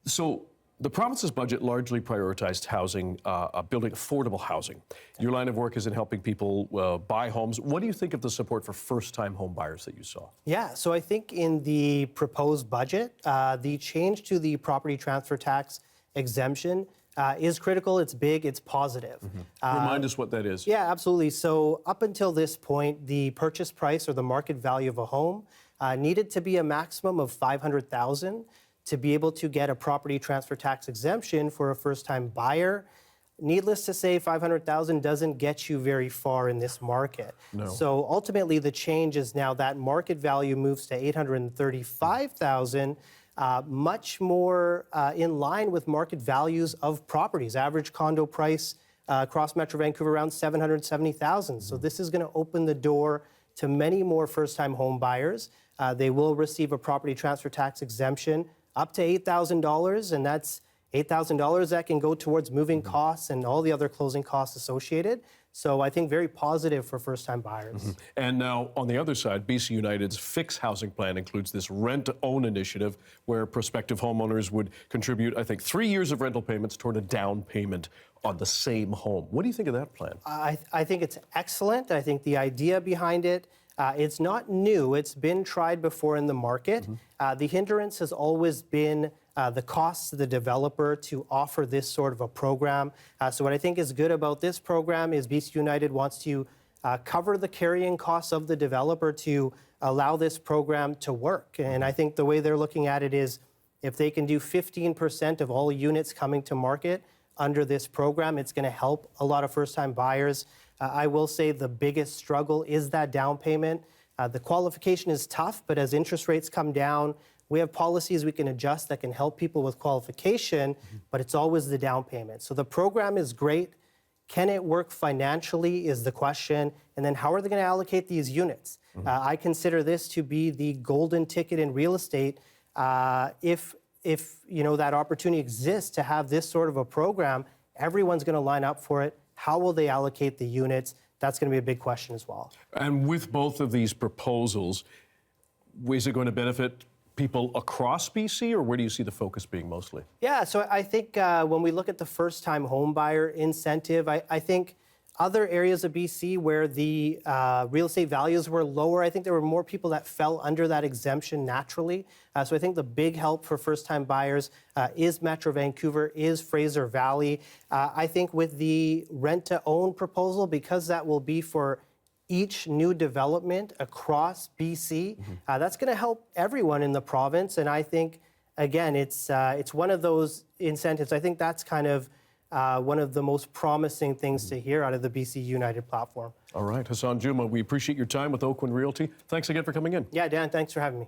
So the province's budget largely prioritized housing, building affordable housing. Your line of work is in helping people buy homes. What do you think of the support for first-time home buyers that you saw? Yeah, so I think in the proposed budget, the change to the property transfer tax exemption is critical. It's big. It's positive. Remind us what that is. Yeah, absolutely. So up until this point, the purchase price or the market value of a home needed to be a maximum of $500,000 to be able to get a property transfer tax exemption for a first-time buyer. Needless to say, $500,000 doesn't get you very far in this market. No. So ultimately, the change is now that market value moves to $835,000, much more in line with market values of properties. Average condo price across Metro Vancouver around $770,000. So this is going to open the door to many more first-time home buyers. They will receive a property transfer tax exemption up to $8,000, and that's $8,000 that can go towards moving costs and all the other closing costs associated. So I think very positive for first-time buyers. And now, on the other side, BC United's Fix Housing Plan includes this rent-to-own initiative where prospective homeowners would contribute, I think, 3 years of rental payments toward a down payment on the same home. What do you think of that plan? I think it's excellent. I think the idea behind it, it's not new. It's been tried before in the market. The hindrance has always been the cost to the developer to offer this sort of a program. So what I think is good about this program is BC United wants to cover the carrying costs of the developer to allow this program to work. And I think the way they're looking at it is if they can do 15% of all units coming to market under this program, it's going to help a lot of first-time buyers. I will say the biggest struggle is that down payment. The qualification is tough, but as interest rates come down, we have policies we can adjust that can help people with qualification, but it's always the down payment. So the program is great. Can it work financially is the question. And then how are they going to allocate these units? I consider this to be the golden ticket in real estate. If that opportunity exists to have this sort of a program, everyone's going to line up for it. How will they allocate the units? That's going to be a big question as well. And with both of these proposals, is it going to benefit people across BC, or where do you see the focus being mostly? Yeah, so I think when we look at the first-time home buyer incentive, I think other areas of BC where the real estate values were lower, I think there were more people that fell under that exemption naturally. So I think the big help for first-time buyers is Metro Vancouver, is Fraser Valley. I think with the rent-to-own proposal, because that will be for each new development across BC, that's going to help everyone in the province. And I think, again, it's one of those incentives. I think that's kind of one of the most promising things to hear out of the BC United platform. All right, Hasan Juma, we appreciate your time with Oakwyn Realty. Thanks again for coming in. Yeah, Dan, thanks for having me.